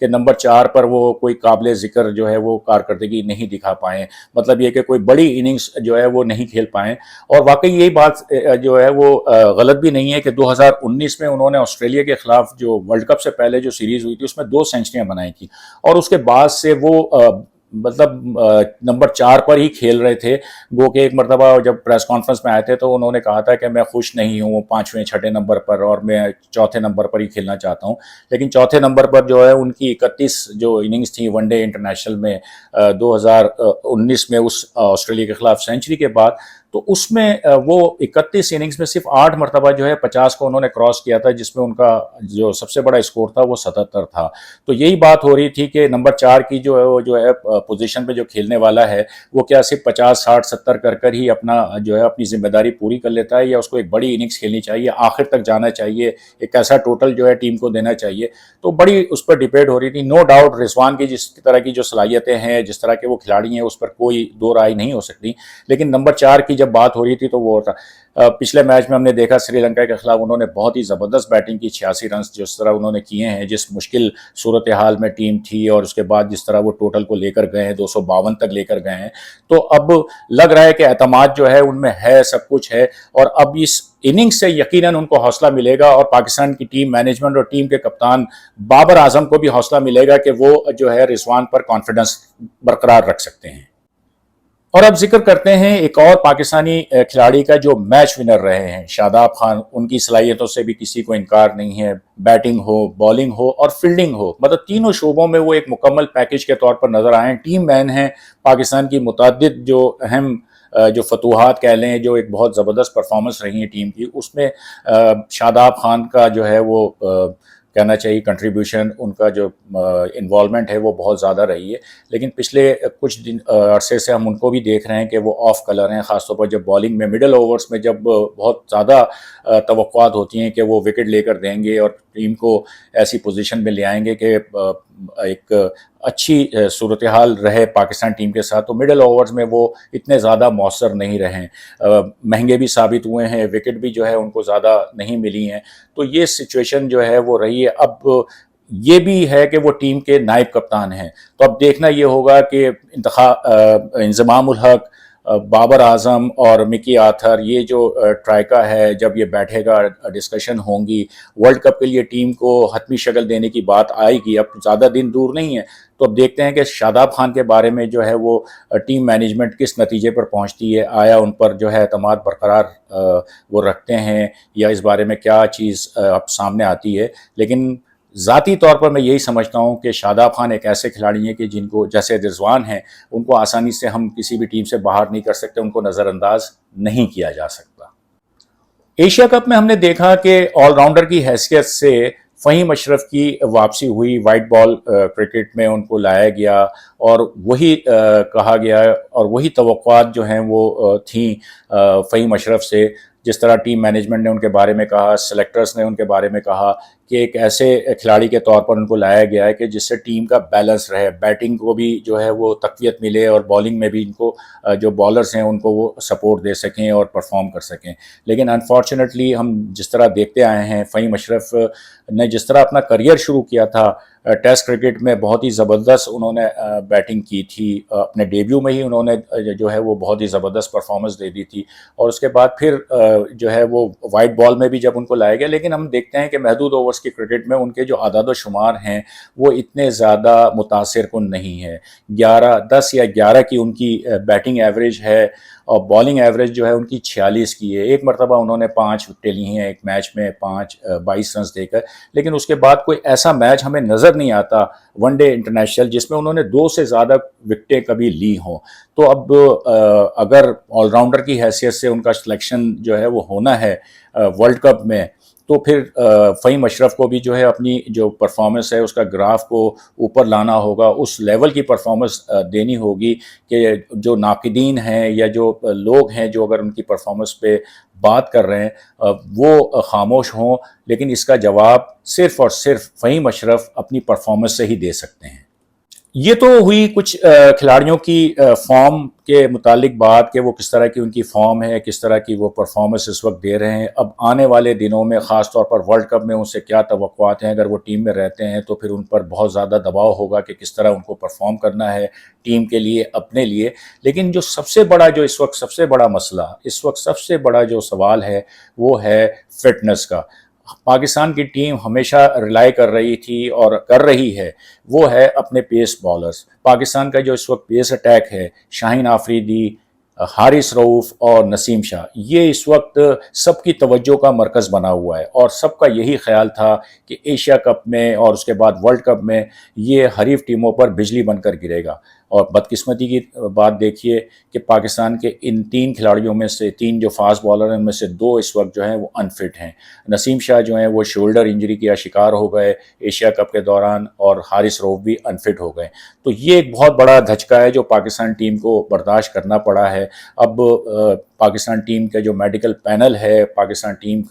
کہ نمبر 4 پر وہ کوئی قابل ذکر جو ہے وہ کارکردگی نہیں دکھا پائیں، مطلب یہ کہ کوئی بڑی اننگز جو ہے وہ نہیں کھیل پائیں۔ اور واقعی یہی بات جو ہے وہ غلط بھی نہیں ہے کہ 2019 میں انہوں نے آسٹریلیا کے خلاف جو ورلڈ کپ سے پہلے جو سیریز ہوئی تھی اس میں 2 سینچریاں بنائی تھیں، اور اس کے بعد سے وہ مطلب نمبر 4 پر ہی کھیل رہے تھے۔ گو کہ ایک مرتبہ جب پریس کانفرنس میں آئے تھے تو انہوں نے کہا تھا کہ میں خوش نہیں ہوں 5ویں 6 نمبر پر، اور میں 4تھے نمبر پر ہی کھیلنا چاہتا ہوں۔ لیکن 4تھے نمبر پر جو ہے ان کی 31 جو اننگز تھیں ون ڈے انٹرنیشنل میں 2019 میں اس آسٹریلیا کے خلاف سینچری کے بعد، تو اس میں وہ 31 اننگز میں صرف 8 مرتبہ جو ہے 50 کو انہوں نے کراس کیا تھا، جس میں ان کا جو سب سے بڑا اسکور تھا وہ 77 تھا۔ تو یہی بات ہو رہی تھی کہ نمبر 4 کی جو ہے پوزیشن پہ جو کھیلنے والا ہے وہ کیا صرف 50 60 70 کر ہی اپنا جو ہے اپنی ذمہ داری پوری کر لیتا ہے، یا اس کو ایک بڑی اننگز کھیلنی چاہیے، آخر تک جانا چاہیے، ایک ایسا ٹوٹل جو ہے ٹیم کو دینا چاہیے۔ تو بڑی اس پر ڈیبیٹ ہو رہی تھی۔ نو ڈاؤٹ رضوان کی جس طرح کی جو صلاحیتیں ہیں، جس طرح کے وہ کھلاڑی ہیں، اس پر کوئی دو رائے نہیں ہو سکتی، لیکن نمبر 4 کی جب بات ہو رہی تھی تو وہ ہوتا پچھلے میچ میں ہم نے دیکھا سری لنکا کے خلاف انہوں نے بہت ہی زبردست بیٹنگ کی، 86 رنز جس طرح انہوں نے کیے ہیں، جس مشکل صورتحال میں ٹیم تھی، اور اس کے بعد جس طرح وہ ٹوٹل کو لے کر گئے ہیں، 252 تک لے کر گئے ہیں۔ تو اب لگ رہا ہے کہ اعتماد جو ہے ان میں ہے، سب کچھ ہے، اور اب اس اننگ سے یقیناً ان کو حوصلہ ملے گا، اور پاکستان کی ٹیم مینجمنٹ اور ٹیم کے کپتان بابر اعظم کو بھی حوصلہ ملے گا کہ وہ جو ہے رضوان پر کانفیڈنس برقرار رکھ سکتے ہیں۔ اور اب ذکر کرتے ہیں ایک اور پاکستانی کھلاڑی کا جو میچ ونر رہے ہیں، شاداب خان۔ ان کی صلاحیتوں سے بھی کسی کو انکار نہیں ہے، بیٹنگ ہو، بالنگ ہو اور فیلڈنگ ہو، مطلب تینوں شعبوں میں وہ ایک مکمل پیکج کے طور پر نظر آئے ہیں۔ ٹیم مین ہیں، پاکستان کی متعدد جو اہم جو فتوحات کہہ لیں، جو ایک بہت زبردست پرفارمنس رہی ہے ٹیم کی، اس میں شاداب خان کا جو ہے وہ کہنا چاہیے کنٹریبیوشن، ان کا جو انوالومنٹ ہے وہ بہت زیادہ رہی ہے۔ لیکن پچھلے کچھ دن عرصے سے ہم ان کو بھی دیکھ رہے ہیں کہ وہ آف کلر ہیں، خاص طور پر جب بالنگ میں مڈل اوورز میں جب بہت زیادہ توقعات ہوتی ہیں کہ وہ وکٹ لے کر دیں گے اور ٹیم کو ایسی پوزیشن میں لے آئیں گے کہ ایک اچھی صورتحال رہے پاکستان ٹیم کے ساتھ، تو مڈل اوورز میں وہ اتنے زیادہ مؤثر نہیں رہے، مہنگے بھی ثابت ہوئے ہیں، وکٹ بھی جو ہے ان کو زیادہ نہیں ملی ہیں۔ تو یہ سچویشن جو ہے وہ رہی ہے۔ اب یہ بھی ہے کہ وہ ٹیم کے نائب کپتان ہیں، تو اب دیکھنا یہ ہوگا کہ انضمام الحق، بابر اعظم اور مکی آرتھر، یہ جو ٹرائکا ہے، جب یہ بیٹھے گا، ڈسکشن ہوں گی، ورلڈ کپ کے لیے ٹیم کو حتمی شکل دینے کی بات آئے گی، اب زیادہ دن دور نہیں ہے۔ تو اب دیکھتے ہیں کہ شاداب خان کے بارے میں جو ہے وہ ٹیم مینجمنٹ کس نتیجے پر پہنچتی ہے، آیا ان پر جو ہے اعتماد برقرار وہ رکھتے ہیں، یا اس بارے میں کیا چیز اب سامنے آتی ہے۔ لیکن ذاتی طور پر میں یہی سمجھتا ہوں کہ شاداب خان ایک ایسے کھلاڑی ہیں کہ جن کو جیسے رضوان ہیں، ان کو آسانی سے ہم کسی بھی ٹیم سے باہر نہیں کر سکتے، ان کو نظر انداز نہیں کیا جا سکتا۔ ایشیا کپ میں ہم نے دیکھا کہ آل راؤنڈر کی حیثیت سے فہیم اشرف کی واپسی ہوئی، وائٹ بال کرکٹ میں ان کو لایا گیا، اور وہی کہا گیا اور وہی توقعات جو ہیں وہ تھیں فہیم اشرف سے، جس طرح ٹیم مینجمنٹ نے ان کے بارے میں کہا، سلیکٹرز نے ان کے بارے میں کہا کہ ایک ایسے کھلاڑی کے طور پر ان کو لایا گیا ہے کہ جس سے ٹیم کا بیلنس رہے، بیٹنگ کو بھی جو ہے وہ تقویت ملے، اور بالنگ میں بھی ان کو جو بالرز ہیں ان کو وہ سپورٹ دے سکیں اور پرفارم کر سکیں۔ لیکن انفارچونیٹلی ہم جس طرح دیکھتے آئے ہیں، فہیم اشرف نے جس طرح اپنا کریئر شروع کیا تھا ٹیسٹ کرکٹ میں، بہت ہی زبردست انہوں نے بیٹنگ کی تھی، اپنے ڈیبیو میں ہی انہوں نے جو ہے وہ بہت ہی زبردست پرفارمنس دے دی تھی، اور اس کے بعد پھر جو ہے وہ وائٹ بال میں بھی جب ان کو لایا گیا، لیکن ہم دیکھتے ہیں کہ محدود اوورز کی کرکٹ میں ان کے جو اعداد و شمار ہیں وہ اتنے زیادہ متاثر کن نہیں ہے۔ 10 یا 11 کی ان کی بیٹنگ ایوریج ہے، اور بالنگ ایوریج جو ہے ان کی 46 کی ہے۔ ایک مرتبہ انہوں نے 5 وکٹیں لی ہیں ایک میچ میں، 22 رنز دے کر، لیکن اس کے بعد کوئی ایسا میچ ہمیں نظر نہیں آتا ون ڈے انٹرنیشنل جس میں انہوں نے 2 سے زیادہ وکٹیں کبھی لی ہوں۔ تو اب اگر آل راؤنڈر کی حیثیت سے ان کا سلیکشن جو ہے وہ ہونا ہے ورلڈ کپ میں، تو پھر فہیم اشرف کو بھی جو ہے اپنی جو پرفارمنس ہے اس کا گراف کو اوپر لانا ہوگا، اس لیول کی پرفارمنس دینی ہوگی کہ جو ناقدین ہیں یا جو لوگ ہیں جو اگر ان کی پرفارمنس پہ بات کر رہے ہیں وہ خاموش ہوں، لیکن اس کا جواب صرف اور صرف فہیم اشرف اپنی پرفارمنس سے ہی دے سکتے ہیں۔ یہ تو ہوئی کچھ کھلاڑیوں کی فارم کے متعلق بات کہ وہ کس طرح کی ان کی فارم ہے، کس طرح کی وہ پرفارمنس اس وقت دے رہے ہیں. اب آنے والے دنوں میں خاص طور پر ورلڈ کپ میں ان سے کیا توقعات ہیں. اگر وہ ٹیم میں رہتے ہیں تو پھر ان پر بہت زیادہ دباؤ ہوگا کہ کس طرح ان کو پرفارم کرنا ہے ٹیم کے لیے، اپنے لیے. لیکن جو سب سے بڑا، جو اس وقت سب سے بڑا مسئلہ، اس وقت سب سے بڑا جو سوال ہے وہ ہے فٹنس کا. پاکستان کی ٹیم ہمیشہ ریلائی کر رہی تھی اور کر رہی ہے، وہ ہے اپنے پیس بالرز. پاکستان کا جو اس وقت پیس اٹیک ہے، شاہین آفریدی، حارث رؤوف اور نسیم شاہ، یہ اس وقت سب کی توجہ کا مرکز بنا ہوا ہے. اور سب کا یہی خیال تھا کہ ایشیا کپ میں اور اس کے بعد ورلڈ کپ میں یہ حریف ٹیموں پر بجلی بن کر گرے گا. اور بدقسمتی کی بات دیکھیے کہ پاکستان کے ان 3 کھلاڑیوں میں سے 3 جو فاسٹ بالر ہیں ان میں سے 2 اس وقت جو ہیں وہ انفٹ ہیں. نسیم شاہ جو ہیں وہ شولڈر انجری کا شکار ہو گئے ایشیا کپ کے دوران، اور حارث رؤوف بھی انفٹ ہو گئے. تو یہ ایک بہت بڑا دھچکا ہے جو پاکستان ٹیم کو برداشت کرنا پڑا ہے. اب پاکستان ٹیم کا جو میڈیکل پینل ہے، پاکستان ٹیم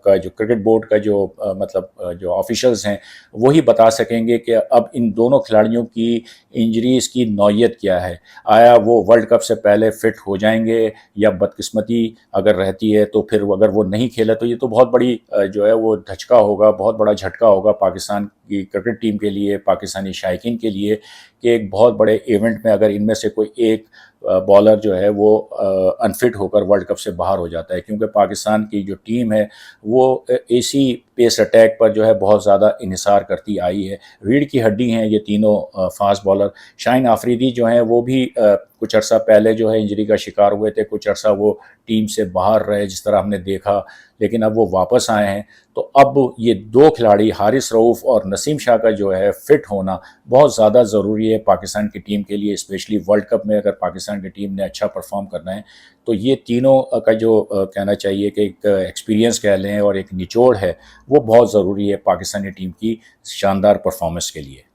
کا جو کرکٹ بورڈ کا جو جو آفیشلز ہیں، وہی بتا سکیں گے کہ اب ان دونوں کھلاڑیوں کی انجریز کی نوعیت کیا ہے. آیا وہ ورلڈ کپ سے پہلے فٹ ہو جائیں گے، یا بدقسمتی اگر رہتی ہے تو پھر اگر وہ نہیں کھیلا تو یہ تو بہت بڑی جو ہے وہ دھچکا ہوگا، بہت بڑا جھٹکا ہوگا پاکستان کی کرکٹ ٹیم کے لیے، پاکستانی شائقین کے لیے، کہ ایک بہت بڑے ایونٹ میں اگر ان میں سے کوئی ایک بالر جو ہے وہ انفٹ ہو کر ورلڈ کپ سے باہر ہو جاتا ہے. کیونکہ پاکستان کی جو ٹیم ہے وہ اسی پیس اٹیک پر جو ہے بہت زیادہ انحصار کرتی آئی ہے. ریڑھ کی ہڈی ہیں یہ تینوں فاسٹ بالر. شاہین آفریدی جو ہیں وہ بھی کچھ عرصہ پہلے جو ہے انجری کا شکار ہوئے تھے، کچھ عرصہ وہ ٹیم سے باہر رہے جس طرح ہم نے دیکھا، لیکن اب وہ واپس آئے ہیں. تو اب یہ 2 کھلاڑی حارث رؤوف اور نسیم شاہ کا جو ہے فٹ ہونا بہت زیادہ ضروری ہے پاکستان کی ٹیم کے لیے، اسپیشلی ورلڈ کپ میں اگر پاکستان کی ٹیم نے اچھا پرفارم کرنا ہے. تو یہ تینوں کا جو کہنا چاہیے کہ ایک ایکسپیرینس کہہ لیں اور ایک نچوڑ ہے، وہ بہت ضروری ہے پاکستانی ٹیم کی شاندار پرفارمنس کے لیے.